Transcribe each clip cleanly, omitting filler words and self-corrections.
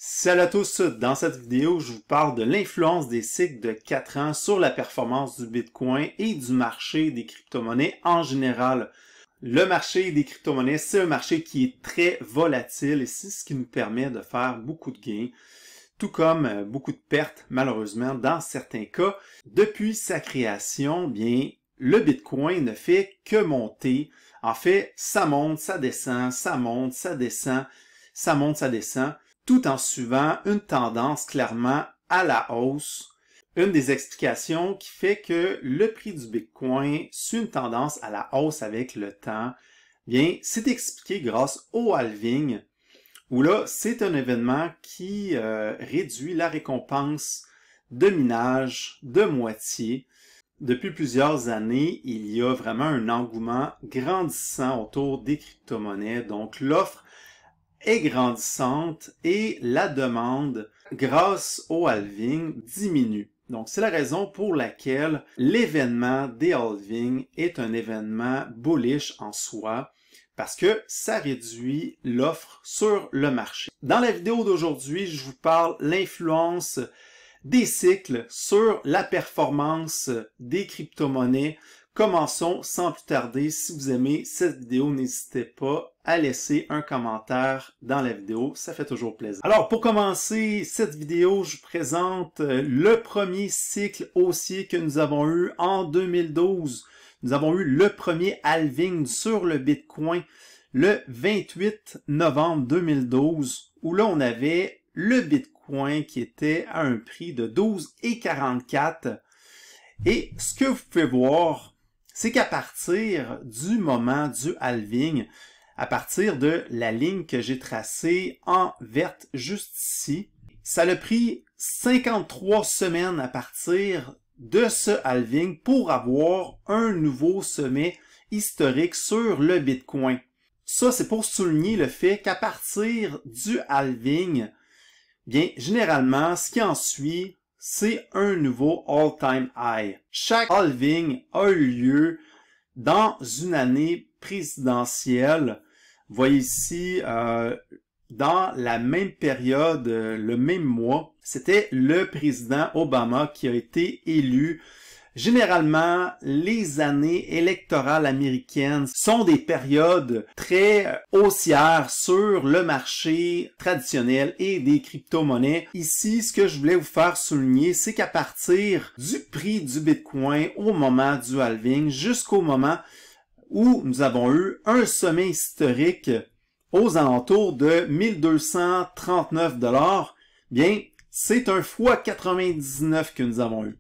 Salut à tous, dans cette vidéo, je vous parle de l'influence des cycles de 4 ans sur la performance du Bitcoin et du marché des crypto-monnaies en général. Le marché des crypto-monnaies, c'est un marché qui est très volatile et c'est ce qui nous permet de faire beaucoup de gains, tout comme beaucoup de pertes, malheureusement, dans certains cas. Depuis sa création, bien, le Bitcoin ne fait que monter. En fait, ça monte, ça descend, ça monte, ça descend, ça monte, ça descend, tout en suivant une tendance clairement à la hausse. Une des explications qui fait que le prix du Bitcoin suit une tendance à la hausse avec le temps, bien, c'est expliqué grâce au halving, où là, c'est un événement qui réduit la récompense de minage de moitié. Depuis plusieurs années, il y a vraiment un engouement grandissant autour des crypto-monnaies, donc l'offre est grandissante et la demande, grâce au halving, diminue. Donc, c'est la raison pour laquelle l'événement des halvings est un événement bullish en soi, parce que ça réduit l'offre sur le marché. Dans la vidéo d'aujourd'hui, je vous parle de l'influence des cycles sur la performance des crypto-monnaies. Commençons sans plus tarder. Si vous aimez cette vidéo, n'hésitez pas à laisser un commentaire dans la vidéo. Ça fait toujours plaisir. Alors, pour commencer cette vidéo, je vous présente le premier cycle haussier que nous avons eu en 2012. Nous avons eu le premier halving sur le Bitcoin le 28 novembre 2012, où là, on avait le Bitcoin qui était à un prix de 12,44. Et ce que vous pouvez voir, c'est qu'à partir du moment du halving, à partir de la ligne que j'ai tracée en verte juste ici, ça a pris 53 semaines à partir de ce halving pour avoir un nouveau sommet historique sur le Bitcoin. Ça, c'est pour souligner le fait qu'à partir du halving, bien, généralement, ce qui en suit, c'est un nouveau all-time high. Chaque halving a eu lieu dans une année présidentielle. Vous voyez ici, dans la même période, le même mois, c'était le président Obama qui a été élu. Généralement, les années électorales américaines sont des périodes très haussières sur le marché traditionnel et des crypto-monnaies. Ici, ce que je voulais vous faire souligner, c'est qu'à partir du prix du Bitcoin au moment du halving jusqu'au moment où nous avons eu un sommet historique aux alentours de 1239 $, bien, c'est un x99 que nous avons eu.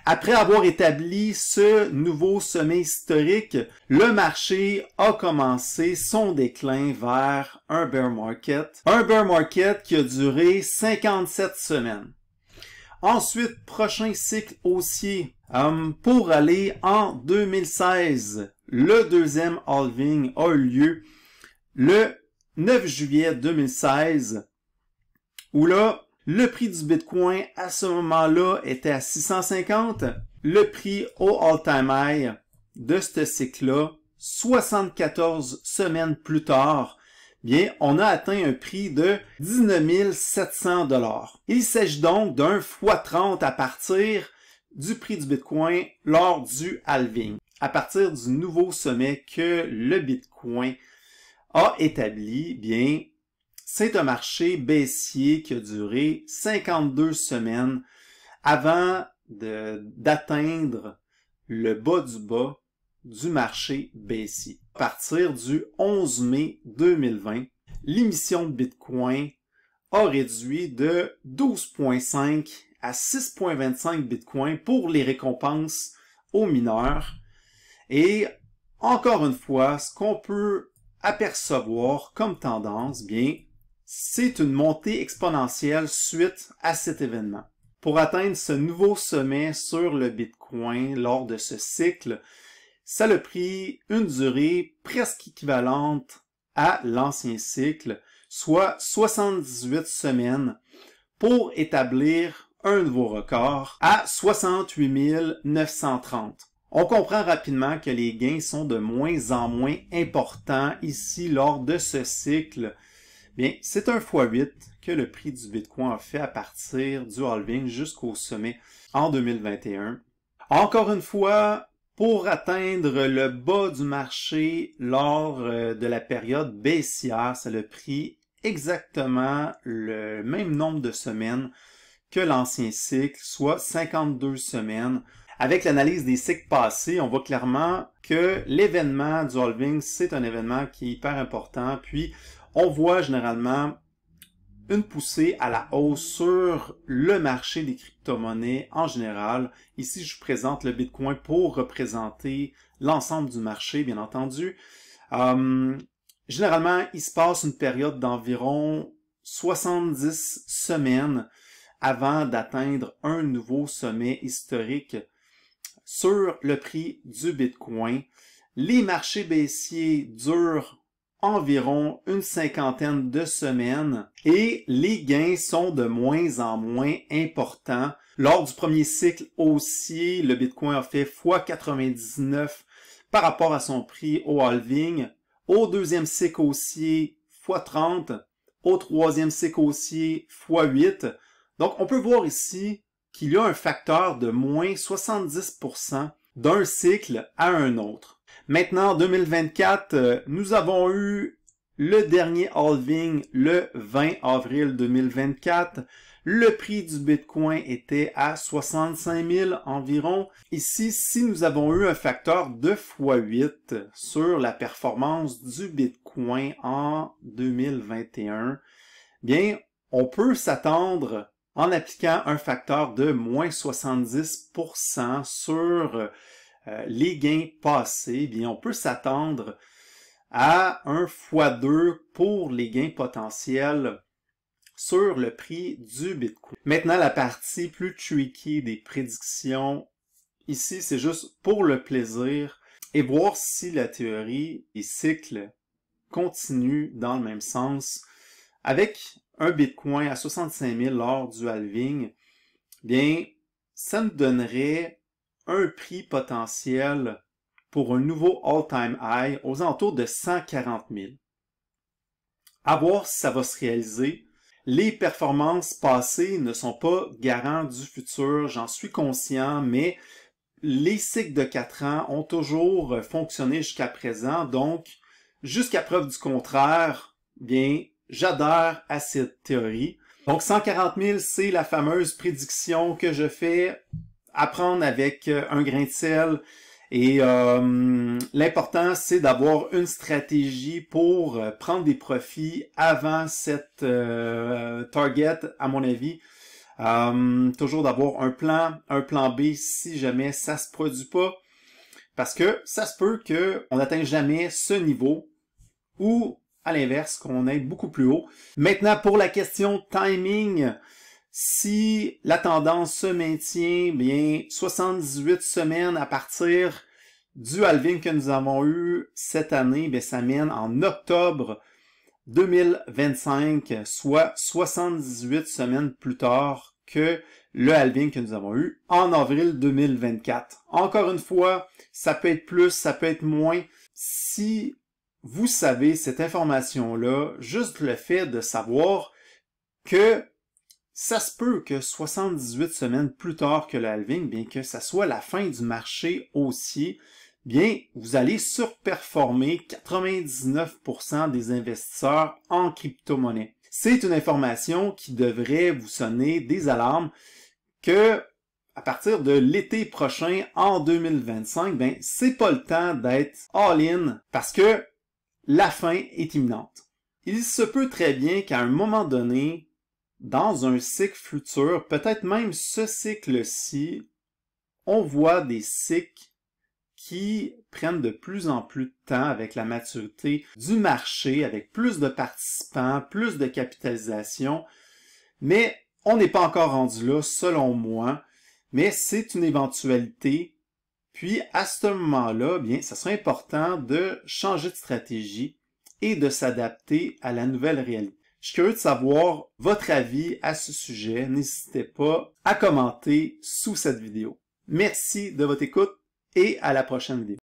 Après avoir établi ce nouveau sommet historique, le marché a commencé son déclin vers un bear market. Un bear market qui a duré 57 semaines. Ensuite, prochain cycle haussier pour aller en 2016. Le deuxième halving a eu lieu le 9 juillet 2016, où là, le prix du Bitcoin à ce moment-là était à 650. Le prix au all-time high de ce cycle-là, 74 semaines plus tard, bien, on a atteint un prix de 19 700 $. Il s'agit donc d'un x30 à partir du prix du Bitcoin lors du halving. À partir du nouveau sommet que le Bitcoin a établi, bien, c'est un marché baissier qui a duré 52 semaines avant d'atteindre le bas du marché baissier. À partir du 11 mai 2020, l'émission de Bitcoin a réduit de 12,5 à 6,25 Bitcoin pour les récompenses aux mineurs. Et encore une fois, ce qu'on peut apercevoir comme tendance, bien, c'est une montée exponentielle suite à cet événement. Pour atteindre ce nouveau sommet sur le Bitcoin lors de ce cycle, ça a pris une durée presque équivalente à l'ancien cycle, soit 78 semaines, pour établir un nouveau record à 68 930. On comprend rapidement que les gains sont de moins en moins importants ici lors de ce cycle. Bien, c'est un x8 que le prix du Bitcoin a fait à partir du halving jusqu'au sommet en 2021. Encore une fois, pour atteindre le bas du marché lors de la période baissière, ça a pris exactement le même nombre de semaines que l'ancien cycle, soit 52 semaines. Avec l'analyse des cycles passés, on voit clairement que l'événement du halving, c'est un événement qui est hyper important. Puis, on voit généralement une poussée à la hausse sur le marché des crypto-monnaies en général. Ici, je vous présente le Bitcoin pour représenter l'ensemble du marché, bien entendu. Généralement, il se passe une période d'environ 70 semaines avant d'atteindre un nouveau sommet historique sur le prix du Bitcoin. Les marchés baissiers durent environ une cinquantaine de semaines et les gains sont de moins en moins importants. Lors du premier cycle haussier, le Bitcoin a fait x99 par rapport à son prix au halving. Au deuxième cycle haussier, x30. Au troisième cycle haussier, x8. Donc, on peut voir ici qu'il y a un facteur de moins 70% d'un cycle à un autre. Maintenant, en 2024, nous avons eu le dernier halving le 20 avril 2024. Le prix du Bitcoin était à 65 000 environ. Ici, si nous avons eu un facteur de x8 sur la performance du Bitcoin en 2021, bien, on peut s'attendre en appliquant un facteur de moins 70% sur les gains passés, bien, on peut s'attendre à un x2 pour les gains potentiels sur le prix du Bitcoin. Maintenant, la partie plus tricky des prédictions. Ici, c'est juste pour le plaisir et voir si la théorie des cycles continue dans le même sens. Avec un Bitcoin à 65 000 lors du halving, bien, ça nous donnerait un prix potentiel pour un nouveau all-time high aux alentours de 140 000. À voir si ça va se réaliser. Les performances passées ne sont pas garants du futur, j'en suis conscient, mais les cycles de 4 ans ont toujours fonctionné jusqu'à présent, donc jusqu'à preuve du contraire, bien, j'adhère à cette théorie. Donc 140 000, c'est la fameuse prédiction que je fais à prendre avec un grain de sel. Et l'important, c'est d'avoir une stratégie pour prendre des profits avant cette target, à mon avis. Toujours d'avoir un plan B si jamais ça se produit pas. Parce que ça se peut qu'on n'atteigne jamais ce niveau ou, à l'inverse, qu'on aille beaucoup plus haut. Maintenant, pour la question timing, si la tendance se maintient, bien 78 semaines à partir du halving que nous avons eu cette année, bien ça mène en octobre 2025, soit 78 semaines plus tard que le halving que nous avons eu en avril 2024. Encore une fois, ça peut être plus, ça peut être moins. Si vous savez cette information-là, juste le fait de savoir que ça se peut que 78 semaines plus tard que le halving, bien que ça soit la fin du marché haussier, bien, vous allez surperformer 99% des investisseurs en crypto-monnaie. C'est une information qui devrait vous sonner des alarmes que, à partir de l'été prochain, en 2025, bien, c'est pas le temps d'être all-in parce que la fin est imminente. Il se peut très bien qu'à un moment donné, dans un cycle futur, peut-être même ce cycle-ci, on voit des cycles qui prennent de plus en plus de temps avec la maturité du marché, avec plus de participants, plus de capitalisation. Mais on n'est pas encore rendu là, selon moi. Mais c'est une éventualité. Puis, à ce moment-là, bien, ça serait important de changer de stratégie et de s'adapter à la nouvelle réalité. Je suis curieux de savoir votre avis à ce sujet. N'hésitez pas à commenter sous cette vidéo. Merci de votre écoute et à la prochaine vidéo.